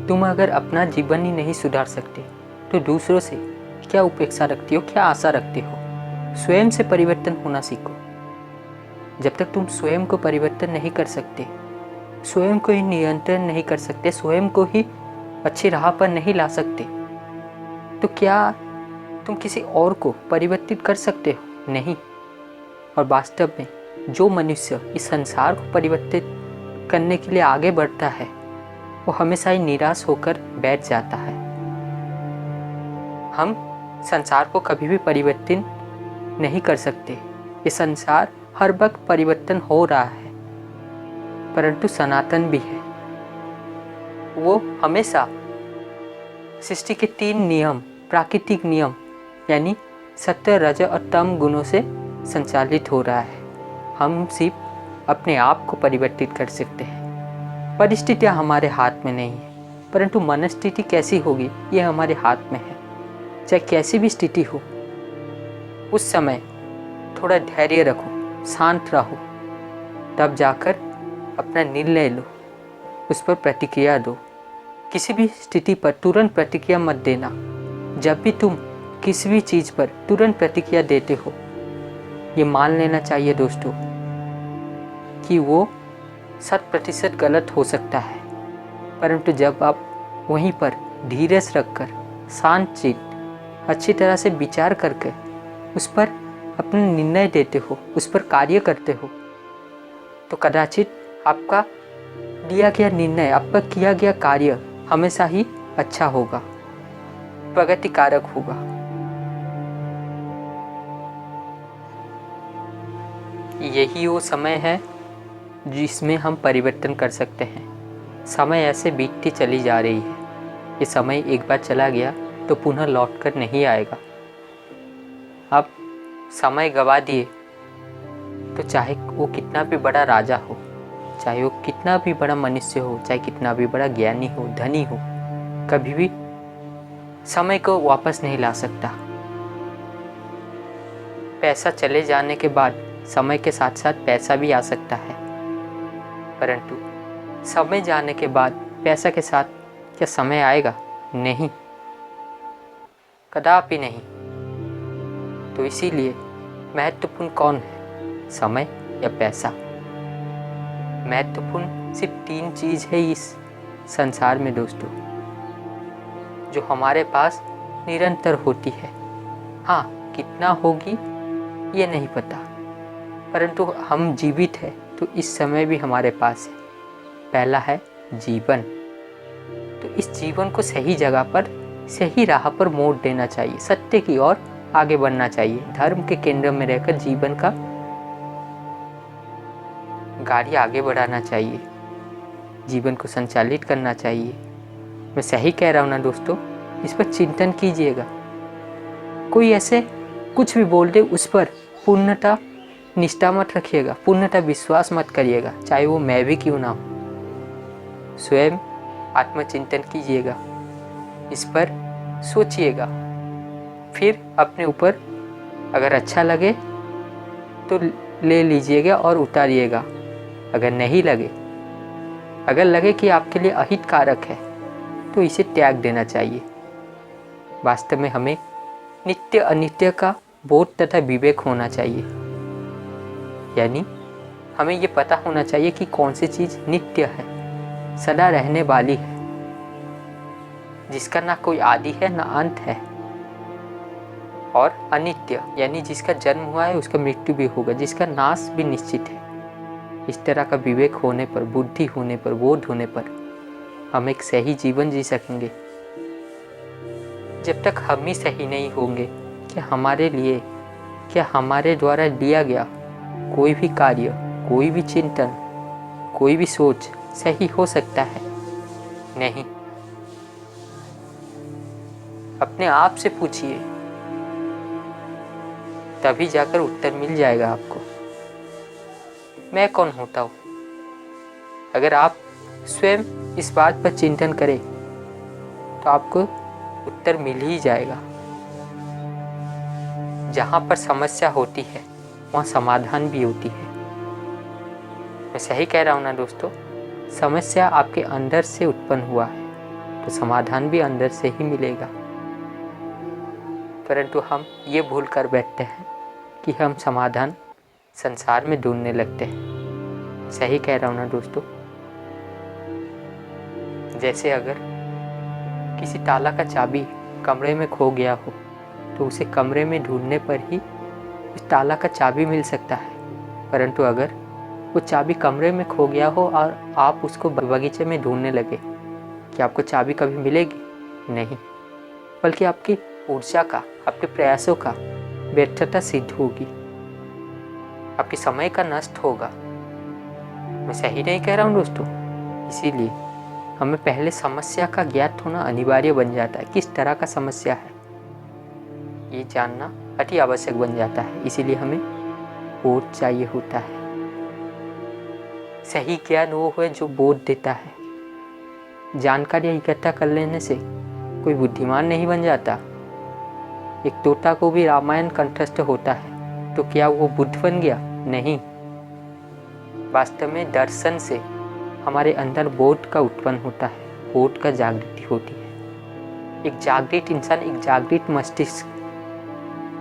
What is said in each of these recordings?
तुम अगर अपना जीवन ही नहीं सुधार सकते तो दूसरों से क्या अपेक्षा रखते हो, क्या आशा रखते हो। स्वयं से परिवर्तन होना सीखो। जब तक तुम स्वयं को परिवर्तन नहीं कर सकते, स्वयं को ही नियंत्रण नहीं कर सकते, स्वयं को ही अच्छी राह पर नहीं ला सकते, तो क्या तुम किसी और को परिवर्तित कर सकते हो? नहीं। और वास्तव में जो मनुष्य इस संसार को परिवर्तित करने के लिए आगे बढ़ता है वो हमेशा ही निराश होकर बैठ जाता है। हम संसार को कभी भी परिवर्तन नहीं कर सकते। ये संसार हर वक्त परिवर्तन हो रहा है, परंतु सनातन भी है। वो हमेशा सृष्टि के 3 नियम, प्राकृतिक नियम यानी सत्य, रज और तम गुणों से संचालित हो रहा है। हम सिर्फ अपने आप को परिवर्तित कर सकते हैं। परिस्थितियाँ हमारे हाथ में नहीं है, परंतु मनस्थिति कैसी होगी ये हमारे हाथ में है। चाहे कैसी भी स्थिति हो, उस समय थोड़ा धैर्य रखो, शांत रहो, तब जाकर अपना निर्णय लो, उस पर प्रतिक्रिया दो। किसी भी स्थिति पर तुरंत प्रतिक्रिया मत देना। जब भी तुम किसी भी चीज़ पर तुरंत प्रतिक्रिया देते हो, ये मान लेना चाहिए दोस्तों कि वो 100% गलत हो सकता है, परंतु जब आप वहीं पर धीरज रखकर शांतचित्त अच्छी तरह से विचार करके उस पर अपना निर्णय देते हो, उस पर कार्य करते हो, तो कदाचित आपका दिया गया निर्णय, आपका किया गया कार्य हमेशा ही अच्छा होगा, प्रगतिकारक होगा। यही वो समय है जिसमें हम परिवर्तन कर सकते हैं। समय ऐसे बीतती चली जा रही है। ये समय एक बार चला गया तो पुनः लौट कर नहीं आएगा। अब समय गवा दिए तो चाहे वो कितना भी बड़ा राजा हो, चाहे वो कितना भी बड़ा मनुष्य हो, चाहे कितना भी बड़ा ज्ञानी हो, धनी हो, कभी भी समय को वापस नहीं ला सकता। पैसा चले जाने के बाद समय के साथ साथ पैसा भी आ सकता है, परंतु समय जाने के बाद पैसा के साथ क्या समय आएगा? नहीं, कदापि नहीं। तो इसीलिए महत्वपूर्ण कौन है, समय या पैसा? महत्वपूर्ण सिर्फ 3 चीज़ है इस संसार में दोस्तों, जो हमारे पास निरंतर होती है। हाँ, कितना होगी ये नहीं पता, परंतु हम जीवित हैं तो इस समय भी हमारे पास है। पहला है जीवन। तो इस जीवन को सही जगह पर, सही राह पर मोड़ देना चाहिए, सत्य की ओर आगे बढ़ना चाहिए, धर्म के केंद्र में रहकर जीवन का गाड़ी आगे बढ़ाना चाहिए, जीवन को संचालित करना चाहिए। मैं सही कह रहा हूँ ना दोस्तों? इस पर चिंतन कीजिएगा। कोई ऐसे कुछ भी बोल दे उस पर पूर्णतः निष्ठा मत रखिएगा, पूर्णतः विश्वास मत करिएगा, चाहे वो मैं भी क्यों ना हो। स्वयं आत्मचिंतन कीजिएगा, इस पर सोचिएगा, फिर अपने ऊपर अगर अच्छा लगे तो ले लीजिएगा और उतारिएगा। अगर नहीं लगे, अगर लगे कि आपके लिए अहितकारक है तो इसे त्याग देना चाहिए। वास्तव में हमें नित्य अनित्य का बोध तथा विवेक होना चाहिए, यानी हमें ये पता होना चाहिए कि कौन सी चीज़ नित्य है, सदा रहने वाली है, जिसका ना कोई आदि है ना अंत है, और अनित्य यानी जिसका जन्म हुआ है उसका मृत्यु भी होगा, जिसका नाश भी निश्चित है। इस तरह का विवेक होने पर, बुद्धि होने पर, बोध होने पर हम एक सही जीवन जी सकेंगे। जब तक हम ही सही नहीं होंगे, क्या हमारे लिए, क्या हमारे द्वारा दिया गया कोई भी कार्य, कोई भी चिंतन, कोई भी सोच सही हो सकता है? नहीं। अपने आप से पूछिए, तभी जाकर उत्तर मिल जाएगा आपको। मैं कौन होता हूँ? अगर आप स्वयं इस बात पर चिंतन करें तो आपको उत्तर मिल ही जाएगा। जहाँ पर समस्या होती है वहाँ समाधान भी होती है। मैं सही कह रहा हूँ ना दोस्तों? समस्या आपके अंदर से उत्पन्न हुआ है तो समाधान भी अंदर से ही मिलेगा। परंतु हम ये भूल कर बैठते हैं कि हम समाधान संसार में ढूंढने लगते हैं। सही कह रहा हूँ ना दोस्तों? जैसे अगर किसी ताला का चाबी कमरे में खो गया हो तो उसे कमरे में ढूंढने पर ही उस ताला का चाबी मिल सकता है। परंतु अगर वो चाबी कमरे में खो गया हो और आप उसको बगीचे में ढूंढने लगे, कि आपको चाबी कभी मिलेगी? नहीं, बल्कि आपकी ऊर्जा का, आपके प्रयासों का व्यर्थता सिद्ध होगी, आपके समय का नष्ट होगा। मैं सही नहीं कह रहा हूँ दोस्तों? इसीलिए हमें पहले समस्या का ज्ञात होना अनिवार्य बन जाता है। किस तरह का समस्या है ये जानना अति आवश्यक बन जाता है। इसीलिए हमें बोध चाहिए होता है। सही ज्ञान वो है जो बोध देता है। जानकारी इकट्ठा कर लेने से कोई बुद्धिमान नहीं बन जाता। एक तोता को भी रामायण कंठस्थ होता है तो क्या वो बुद्ध बन गया? नहीं। वास्तव में दर्शन से हमारे अंदर बोध का उत्पन्न होता है, बोध का जागृति होती है। एक जागृत इंसान, एक जागृत मस्तिष्क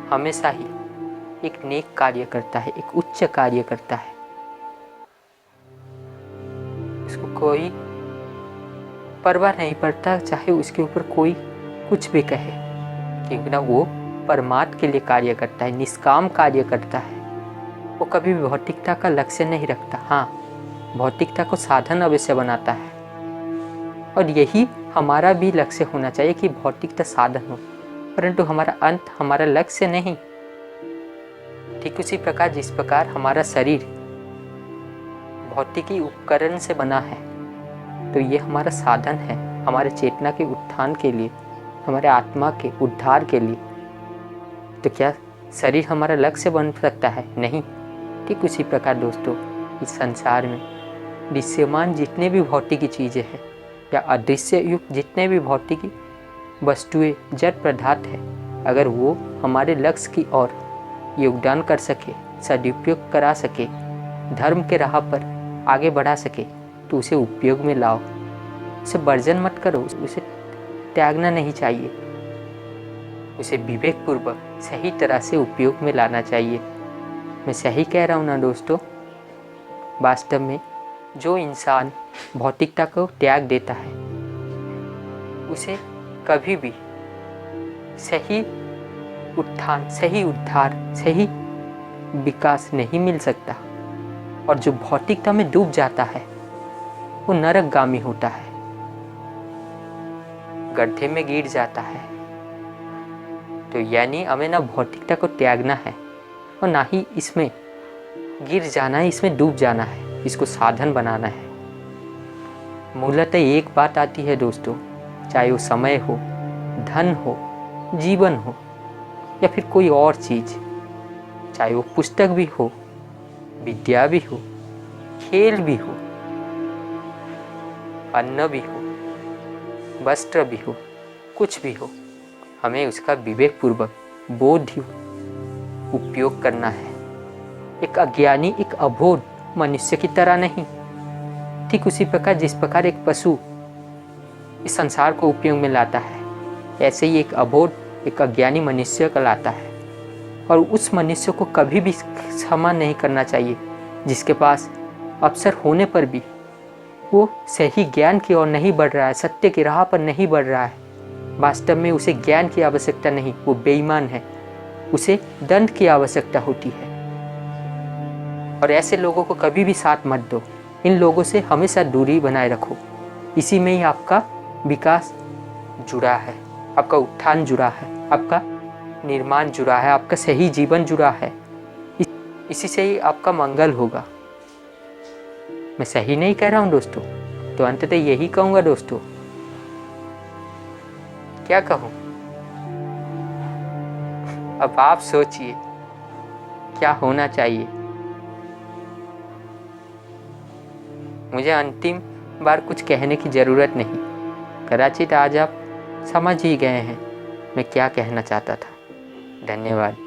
हमेशा ही एक नेक कार्य करता है, एक उच्च कार्य करता है। उसको कोई परवाह नहीं पड़ता चाहे उसके ऊपर कोई कुछ भी कहे, क्योंकि ना वो परमात्मा के लिए कार्य करता है, निष्काम कार्य करता है। वो कभी भी भौतिकता का लक्ष्य नहीं रखता। हाँ, भौतिकता को साधन अवश्य बनाता है, और यही हमारा भी लक्ष्य होना चाहिए कि भौतिकता साधन हो, परंतु हमारा अंत, हमारा लक्ष्य नहीं। ठीक उसी प्रकार जिस प्रकार हमारा शरीर भौतिकी उपकरण से बना है, तो ये हमारा साधन है हमारे चेतना के उत्थान के लिए, हमारे आत्मा के उद्धार के लिए। तो क्या शरीर हमारा लक्ष्य बन सकता है? नहीं। ठीक उसी प्रकार दोस्तों, इस संसार में दृश्यमान जितने भी भौतिकी चीज़ें हैं या अदृश्य युक्त जितने भी भौतिकी वस्तुएं, जड़ पदार्थ है, अगर वो हमारे लक्ष्य की ओर योगदान कर सके, सदुपयोग करा सके, धर्म के राह पर आगे बढ़ा सके, तो उसे उपयोग में लाओ। उसे वर्जन मत करो, उसे त्यागना नहीं चाहिए। उसे विवेकपूर्वक सही तरह से उपयोग में लाना चाहिए। मैं सही कह रहा हूँ ना दोस्तों? वास्तव में जो इंसान भौतिकता को त्याग देता है, उसे कभी भी सही उत्थान, सही उद्धार, सही विकास नहीं मिल सकता। और जो भौतिकता में डूब जाता है वो नरकगामी होता है, गड्ढे में गिर जाता है। तो यानी हमें ना भौतिकता को त्यागना है और ना ही इसमें गिर जाना है, इसमें डूब जाना है, इसको साधन बनाना है। मूलतः एक बात आती है दोस्तों, चाहे वो समय हो, धन हो, जीवन हो या फिर कोई और चीज़, चाहे वो पुस्तक भी हो, विद्या भी हो, खेल भी हो, अन्न भी हो, वस्त्र भी हो, कुछ भी हो, हमें उसका विवेकपूर्वक बोध उपयोग करना है। एक अज्ञानी, एक अबोध मनुष्य की तरह नहीं। ठीक उसी प्रकार जिस प्रकार एक पशु इस संसार को उपयोग में लाता है, ऐसे ही एक अबोध, एक अज्ञानी मनुष्य का लाता है। और उस मनुष्य को कभी भी क्षमा नहीं करना चाहिए जिसके पास अवसर होने पर भी वो सही ज्ञान की ओर नहीं बढ़ रहा है, सत्य की राह पर नहीं बढ़ रहा है। वास्तव में उसे ज्ञान की आवश्यकता नहीं, वो बेईमान है, उसे दंड की आवश्यकता होती है। और ऐसे लोगों को कभी भी साथ मत दो। इन लोगों से हमेशा दूरी बनाए रखो। इसी में ही आपका विकास जुड़ा है, आपका उत्थान जुड़ा है, आपका निर्माण जुड़ा है, आपका सही जीवन जुड़ा है। इसी से ही आपका मंगल होगा। मैं सही नहीं कह रहा हूँ दोस्तों? तो अंततः यही कहूँगा दोस्तों। क्या कहूँ? अब आप सोचिए क्या होना चाहिए। मुझे अंतिम बार कुछ कहने की ज़रूरत नहीं। कदाचित आज आप समझ ही गए हैं मैं क्या कहना चाहता था। धन्यवाद।